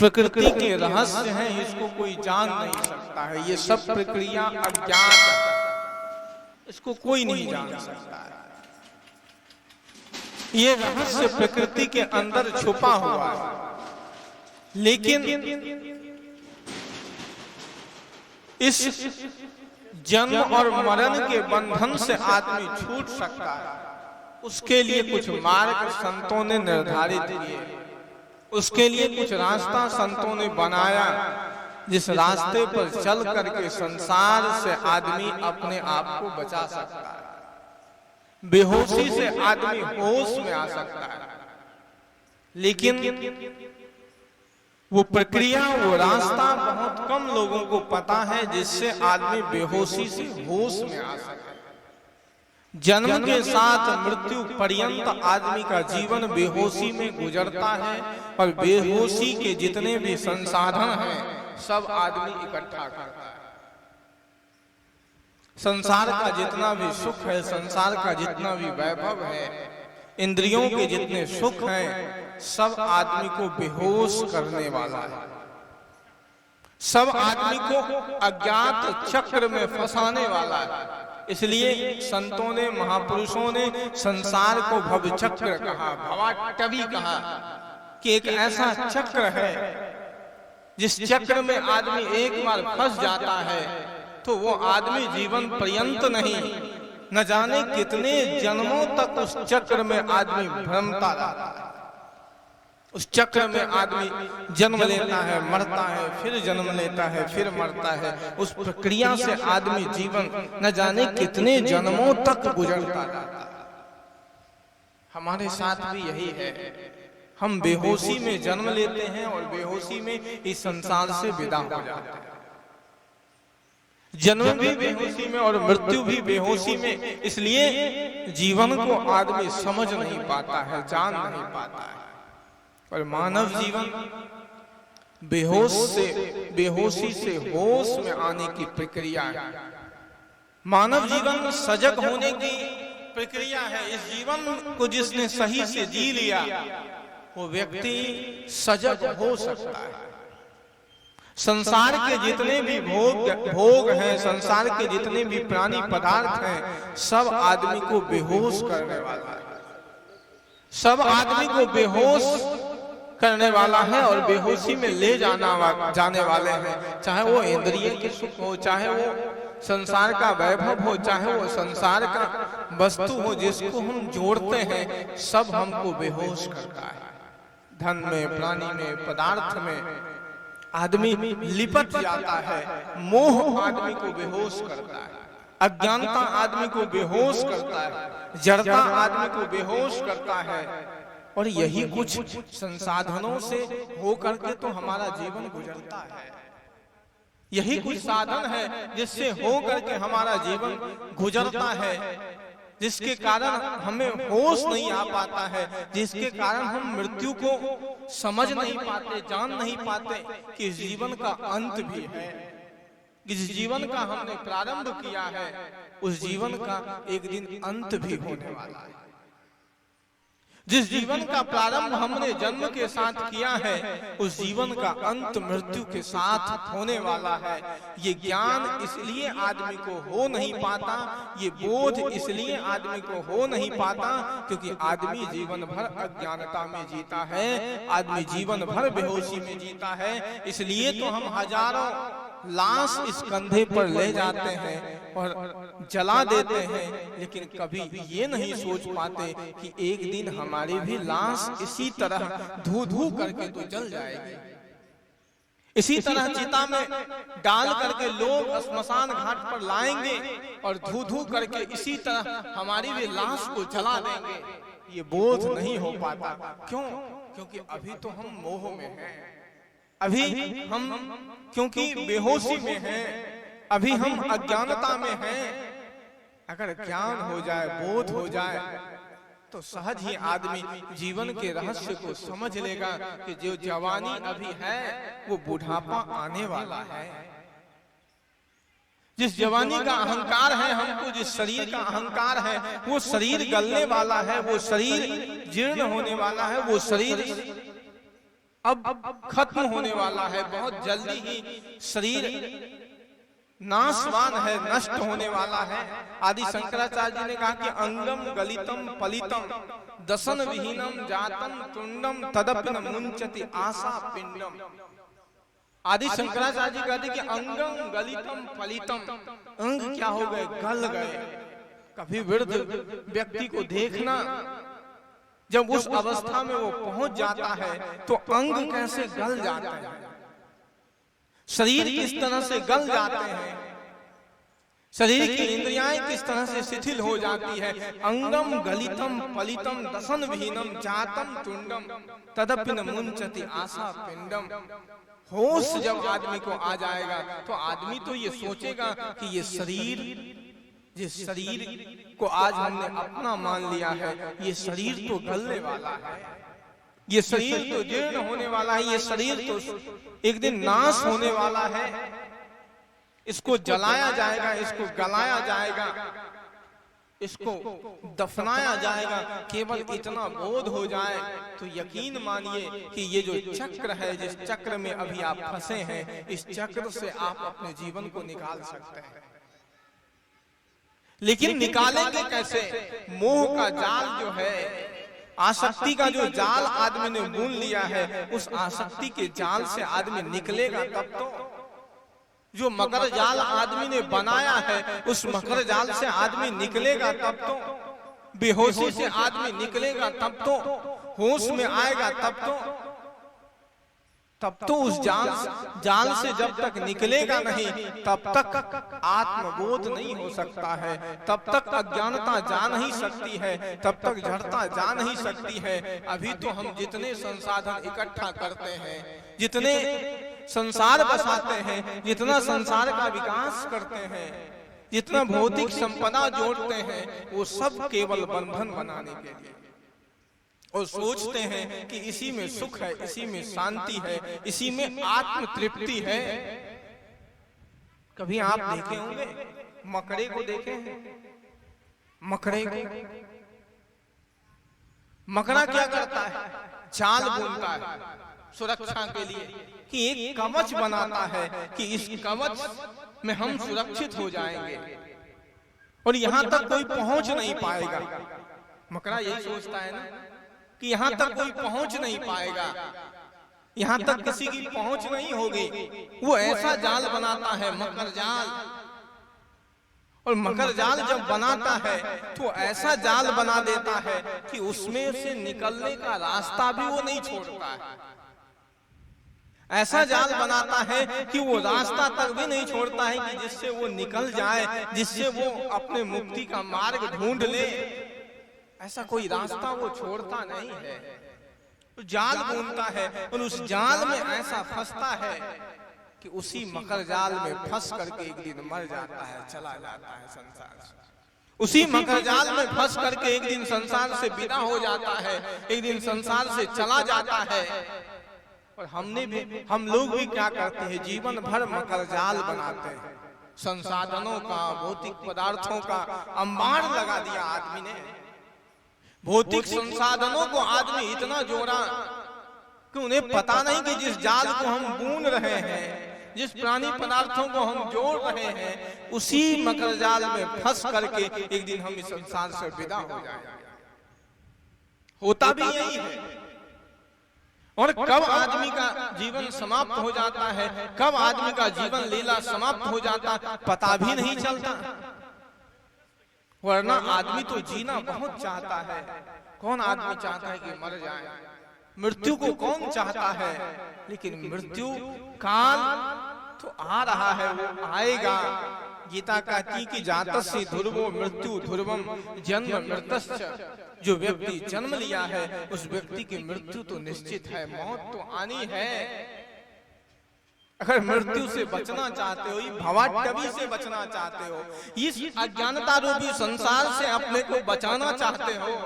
प्रकृति के रहस्य हैं, इसको कोई जान नहीं सकता है। ये सब प्रक्रिया अज्ञात है, इसको कोई नहीं जान सकता है। ये रहस्य प्रकृति के अंदर छुपा हुआ है, लेकिन इस जन्म और मरण के बंधन से आदमी छूट सकता है। उसके लिए कुछ मार्ग संतों ने निर्धारित किए, उसके लिए कुछ रास्ता संतों ने बनाया, जिस रास्ते पर चल करके संसार से आदमी अपने आप को बचा सकता है। बेहोशी से आदमी होश में आ सकता है, लेकिन वो प्रक्रिया, वो रास्ता बहुत कम लोगों को पता है, जिससे आदमी बेहोशी से होश में आ सके। जन्म के साथ मृत्यु पर्यंत आदमी का जीवन बेहोशी में गुजरता है, और बेहोशी के जितने भी संसाधन हैं सब आदमी इकट्ठा करता है। संसार का जितना भी सुख है, संसार का जितना भी वैभव है, इंद्रियों के जितने सुख हैं, सब आदमी को बेहोश करने वाला है। सब आदमी को अज्ञात चक्र में फंसाने वाला है। इसलिए संतों ने, महापुरुषों ने संसार को भव चक्र कहा, भवाटवी कहा, कि एक ऐसा चक्र है जिस चक्र में आदमी एक बार फंस जाता है तो वो आदमी जीवन पर्यंत नहीं, न जाने कितने जन्मों तक उस चक्र में आदमी भ्रमता रहता है। उस चक्र में आदमी जन्म लेता है, मरता है, फिर जन्म लेता है, फिर मरता है। उस प्रक्रिया से आदमी जीवन न जाने कितने जन्मों तक गुजरता रहता है। हमारे साथ भी यही है। हम बेहोशी में जन्म लेते हैं और बेहोशी में इस संसार से विदा हो जाते हैं। जन्म भी बेहोशी में और मृत्यु भी बेहोशी में। इसलिए जीवन को आदमी समझ नहीं पाता है, जान नहीं पाता है। और मानव जीवन बेहोशी से होश में आने की प्रक्रिया है। मानव जीवन सजग होने की प्रक्रिया है। इस जीवन को जिसने सही से जी लिया, वो व्यक्ति सजग हो सकता है। संसार के जितने भी भोग हैं, संसार के जितने भी प्राणी पदार्थ हैं, सब आदमी को बेहोश करने वाला है। सब आदमी को बेहोश करने वाला है और बेहोशी में ले जाने वाले हैं। चाहे वो इंद्रिय के सुख हो, चाहे वो संसार का वैभव हो, चाहे वो संसार का वस्तु हो जिसको हम जोड़ते हैं, सब हमको बेहोश करता है। धन में, प्राणी में, पदार्थ में आदमी लिपट जाता है। मोह आदमी को बेहोश करता है, अज्ञानता आदमी को बेहोश करता है, जड़ता आदमी को बेहोश करता है। और यही कुछ संसाधनों से होकर के तो हमारा जीवन गुजरता है। यही कुछ साधन है जिससे होकर के हमारा जीवन गुजरता है, जिसके कारण हमें होश नहीं आ पाता है, जिसके कारण हम मृत्यु को समझ नहीं पाते, जान नहीं पाते कि जीवन का अंत भी है। जिस जीवन का हमने प्रारंभ किया है, उस जीवन का एक दिन अंत भी होने वाला है। जिस जीवन का प्रारंभ हमने जन्म के साथ किया है, उस जीवन का अंत मृत्यु के साथ होने वाला है। ये ज्ञान इसलिए आदमी को हो नहीं पाता, ये बोध इसलिए आदमी को हो नहीं पाता, क्योंकि आदमी जीवन भर अज्ञानता में जीता है, आदमी जीवन भर बेहोशी में जीता है। इसलिए तो हम हजारों लाश इस कंधे पर ले जाते हैं और जला देते हैं, लेकिन कभी ये नहीं सोच पाते कि एक दिन हमारी भी लाश इसी तरह धू धू करके तो जल जाएगी। इसी तरह चिता में डाल करके लोग स्मशान घाट पर लाएंगे और धू धू करके इसी तरह हमारी भी लाश को जला देंगे। ये बोध नहीं हो पाता। क्यों? क्योंकि अभी तो हम मोह में हैं, अभी हम क्योंकि बेहोशी में हैं, अभी हम अज्ञानता में हैं। अगर ज्ञान हो जाए, बोध हो जाए, तो सहज ही आदमी जीवन के रहस्य को समझ लेगा कि जो जवानी अभी है वो बुढ़ापा आने वाला है। जिस जवानी का अहंकार है हमको, जिस शरीर का अहंकार है, वो शरीर गलने वाला है, वो शरीर जीर्ण होने वाला है, वो शरीर अब खत्म होने वाला है, बहुत जल्दी ही शरीर नाशवान है, नष्ट होने वाला है। आदि शंकराचार्य जी ने कहा कि अंगम गलितम पलितम दसन विहीनम जातम तुंडम तदपि न मुंचति आशा पिंडम। आदि शंकराचार्य जी कहते कि अंगम गलितम पलितम, अंग क्या हो गए, गल गए। कभी वृद्ध व्यक्ति को देखना, जब उस अवस्था में वो पहुंच जाता है तो अंग कैसे गल जाते हैं, शरीर किस तरह से गल जाते हैं, शरीर की इंद्रियाएं किस तरह से शिथिल हो जाती है। अंगम गलितम पलितम दसन विहीनम जातम तुंडम तदपि न मुंचति आशा पिंडम। होश जब आदमी को आ जाएगा तो आदमी तो ये सोचेगा कि ये शरीर, जिस शरीर को आज हमने अपना मान लिया है, ये शरीर तो गलने वाला है, ये शरीर तो जीर्ण होने वाला है, ये शरीर तो एक दिन नाश होने वाला है, इसको जलाया जाएगा, इसको गलाया जाएगा, इसको दफनाया जाएगा। केवल इतना बोध हो जाए तो यकीन मानिए कि ये जो चक्र है, जिस चक्र में अभी आप फंसे हैं, इस चक्र से आप अपने जीवन को निकाल सकते हैं। लेकिन निकालेंगे कैसे? मोह का जाल जो है, आसक्ति का जो जाल आदमी ने बुन लिया है, उस आसक्ति के जाल से आदमी निकलेगा तब तो। जो मकर जाल आदमी ने बनाया है, उस मकर जाल से आदमी निकलेगा तब तो। बेहोशी से आदमी निकलेगा तब तो, होश में आएगा तब तो उस जाल से जब तक निकलेगा नहीं, तब तक आत्मबोध नहीं हो सकता है, तब तक अज्ञानता जा नहीं सकती है, तब तक जड़ता जा नहीं सकती है। अभी तो हम जितने संसाधन इकट्ठा करते हैं, जितने संसार बसाते हैं, जितना संसार का विकास करते हैं, जितना भौतिक संपदा जोड़ते हैं, वो सब केवल बंधन बनाने के लिए, और सोचते हैं कि इसी में सुख है, इसी में शांति है, इसी में आत्म तृप्ति है। कभी आप देखे होंगे, मकड़े को देखे हैं? मकड़े को, मकड़ा क्या करता है? जाल बुनता है सुरक्षा के लिए, कि एक कवच बनाता है कि इस कवच में हम सुरक्षित हो जाएंगे और यहां तक कोई पहुंच नहीं पाएगा। मकड़ा यही सोचता है ना कि यहां तक कोई पहुंच नहीं पाएगा, यहां तक किसी की पहुंच नहीं होगी। वो ऐसा जाल बनाता है, मकर जाल। और मकर जाल जब बनाता है तो ऐसा जाल बना देता है कि उसमें से निकलने का रास्ता भी वो नहीं छोड़ता है। ऐसा जाल बनाता है कि वो रास्ता तक भी नहीं छोड़ता है कि जिससे वो निकल जाए, जिससे वो अपने मुक्ति का मार्ग ढूंढ ले। ऐसा कोई रास्ता वो छोड़ता नहीं है, तो जाल बुनता है और उस जाल में ऐसा फंसता है कि उसी मकर जाल में फंस करके एक दिन मर जाता है, चला जाता है संसार से। उसी मकर जाल में फंस करके एक दिन संसार से विदा हो जाता है, एक दिन संसार से चला जाता है। और हम लोग भी क्या करते हैं? जीवन भर मकर जाल बनाते हैं, संसाधनों का, भौतिक पदार्थों का अंबार लगा दिया आदमी ने। भौतिक संसाधनों को आदमी इतना जोड़ा कि उन्हें पता नहीं कि जिस जाल को हम बुन रहे हैं, जिस प्राणी पदार्थों को हम जोड़ रहे हैं, उसी मकर जाल में फंस करके एक दिन हम इस संसार से विदा हो जाएंगे। होता भी यही है। और कब आदमी का जीवन समाप्त हो जाता है, कब आदमी का जीवन लीला समाप्त हो जाता, पता भी नहीं चलता। वरना आदमी तो जीना बहुत चाहता है। कौन आदमी चाहता है कि मर जाए? मृत्यु को कौन चाहता है? लेकिन मृत्यु काल तो आ रहा है, वो आएगा। गीता कहती कि जातस्य ध्रुवो मृत्यु ध्रुवम जन्म मृतश्च। जो व्यक्ति जन्म लिया है उस व्यक्ति की मृत्यु तो निश्चित है, मौत तो आनी है। अगर मृत्यु से बचना चाहते हो, भवाटवी से बचना चाहते हो, इस अज्ञानता रूपी संसार से अपने को बचाना चाहते हो,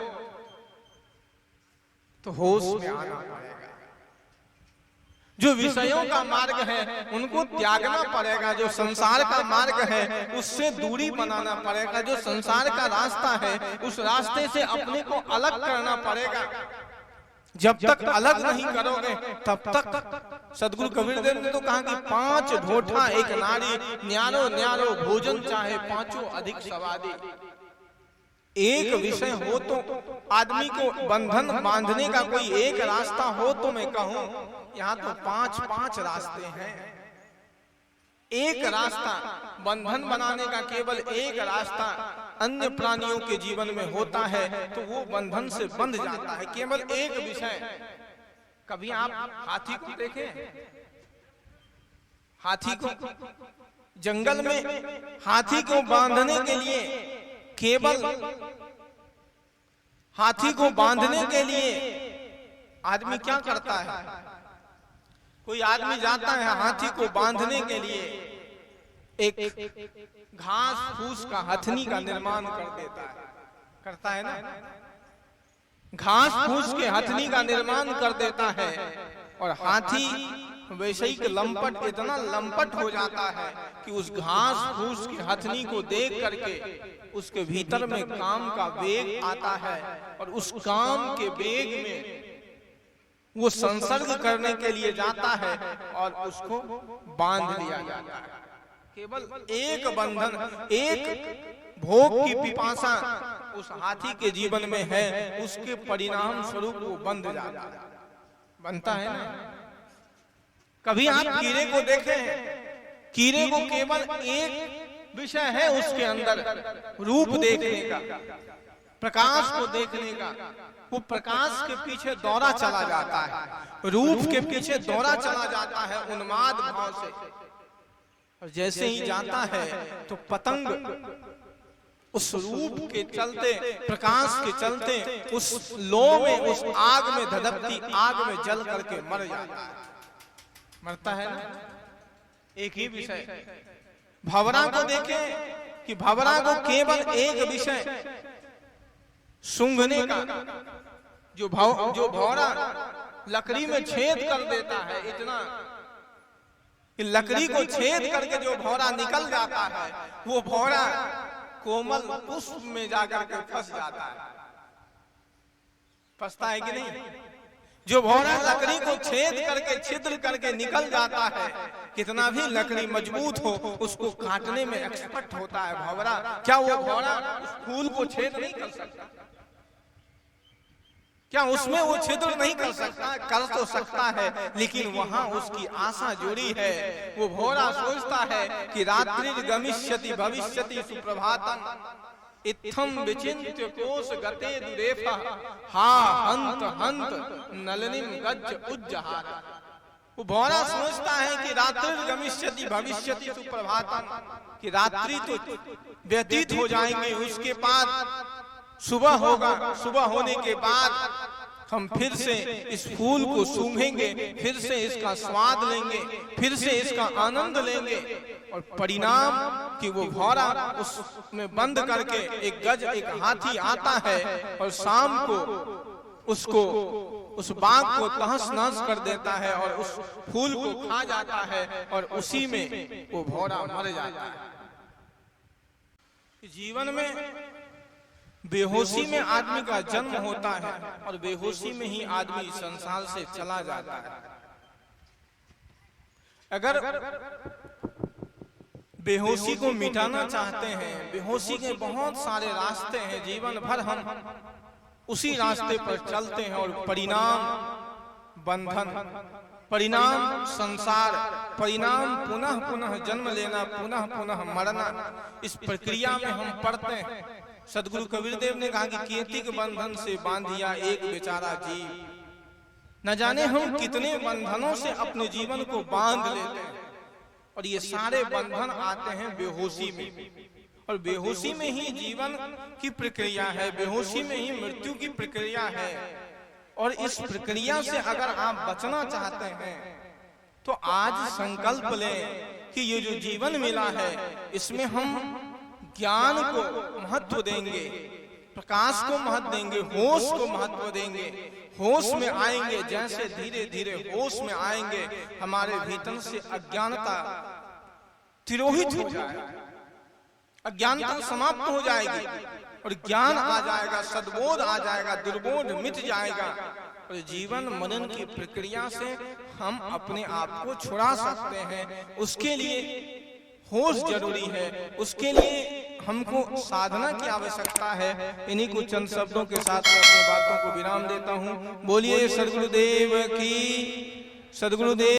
तो होश में आना पड़ेगा। जो विषयों का मार्ग है उनको त्यागना पड़ेगा, जो संसार का मार्ग है उससे दूरी बनाना पड़ेगा, जो संसार का रास्ता है उस रास्ते से अपने को अलग करना पड़ेगा। जब तक अलग नहीं करोगे तब तक। सदगुरु कबीरदेव ने तो कहा कि 5 ढोठा एक नारी, न्यारो न्यारो भोजन चाहे पांचों अधिक स्वादी। एक विषय हो तो आदमी को बंधन बांधने का कोई एक रास्ता हो तो मैं कहूं, यहाँ तो 5 रास्ते हैं। एक रास्ता बंधन बनाने का केवल एक रास्ता अन्य प्राणियों के जीवन में होता है तो वो बंधन से बंध जाता है। केवल एक विषय। कभी आप हाथी को देखें? हाथी को जंगल में हाथी को बांधने के लिए, केवल हाथी को बांधने के लिए आदमी क्या करता है? कोई आदमी जाता है हाथी को बांधने के लिए, एक घास फूस का हथनी का निर्माण कर देता है, करता है ना? घास फूस के हथनी का निर्माण कर देता है और हाथी वैसे ही लंपट, इतना लंपट हो जाता है कि उस घास फूस की हथनी को देख करके उसके भीतर में काम का वेग आता है और उस काम के वेग में वो संसर्ग करने के लिए जाता है और उसको बांध लिया जाता है। केवल एक बंधन, एक भोग की पिपासा उस हाथी के जीवन में है, उसके परिणाम स्वरूप वो बंध जाता है, बनता है ना। कभी आप कीड़े को देखें? कीड़े को केवल एक विषय है उसके अंदर, रूप देखने का, प्रकाश को देखने का। वो प्रकाश के पीछे दौड़ा चला जाता है, रूप के पीछे दौड़ा चला जाता है उन्माद भाव से। और जैसे ही जाता है तो पतंग उस रूप के चलते, प्रकाश के चलते उस लो में, उस आग में, धधकती आग में जल करके मर जाता है, मरता है ना। एक ही विषय। भंवरा को देखें कि भंवरा को केवल एक विषय सूंघने का, जो भंवरा लकड़ी में छेद कर देता है, इतना कि लकड़ी को छेद करके जो भंवरा निकल जाता है, वो भंवरा कोमल पुष्प में जाकर के फंस जाता है। फंसता है कि नहीं? जो भंवरा लकड़ी को छेद करके, छिद्र करके निकल जाता है, कितना भी लकड़ी मजबूत हो उसको काटने में एक्सपर्ट होता है भंवरा। क्या वो भंवरा उस फूल को छेद नहीं कर सकता? क्या उसमें वो छिद्र नहीं कर सकता? कर तो सकता है, लेकिन वहां उसकी आशा जुड़ी है। वो भंवरा सोचता है कि रात्रि गमिष्यति भविष्यति सुप्रभातम इत्थम विचिन्त्य कोश गते दुरेफा हा हंत हंत नलनिम गज्ज उज्जहार। वो भंवरा सोचता है कि रात्रि गमिष्यति भविष्यति सुप्रभातम, कि रात्रि तो व्यतीत हो जाएंगे, उसके बाद सुबह होगा, सुबह होने के बाद हम फिर से इस फूल को सूंघेंगे, फिर से इसका स्वाद लेंगे, फिर से इसका आनंद लेंगे। और परिणाम कि वो भंवरा उसमें बंद करके एक गज, एक हाथी आता है और शाम को उसको, उस बाग को तहस नहस कर देता है और उस फूल को खा जाता है और उसी में वो भंवरा मर जाता है। जीवन में बेहोशी में आदमी का जन्म होता है और बेहोशी में ही आदमी संसार से चला जाता है। अगर बेहोशी को मिटाना चाहते हैं, बेहोशी के बहुत सारे रास्ते हैं, जीवन भर हम उसी रास्ते पर चलते हैं और परिणाम बंधन, परिणाम संसार, परिणाम पुनः पुनः जन्म लेना, पुनः पुनः मरना, इस प्रक्रिया में हम पड़ते हैं। सदगुरु कबीरदेव ने कहा कि कीर्तिक बंधन से बांधिया एक बेचारा जीव। न जाने हम कितने बंधनों से अपने जीवन को बांध लेते हैं और ये सारे बंधन आते हैं बेहोशी में। और बेहोशी में ही जीवन की प्रक्रिया है, बेहोशी में ही मृत्यु की प्रक्रिया है। और इस प्रक्रिया से अगर आप बचना चाहते हैं तो आज संकल्प लें कि ये जो जीवन मिला है इसमें हम ज्ञान को महत्व देंगे, प्रकाश को महत्व देंगे, होश को महत्व देंगे। होश में आएंगे, जैसे धीरे धीरे होश में आएंगे हमारे भीतर से अज्ञानता तिरोहित हो जाएगी, अज्ञानता समाप्त हो जाएगी और ज्ञान आ जाएगा, सद्बोध आ जाएगा, दुर्बोध मिट जाएगा। और जीवन मरण की प्रक्रिया से हम अपने आप को छुड़ा सकते हैं। उसके लिए होश जरूरी है, उसके लिए हमको साधना की आवश्यकता है। इन्हीं कुछ चंद शब्दों के साथ मैं अपनी बातों को विराम देता हूँ। बोलिए सद्गुरुदेव की, सद्गुरुदेव।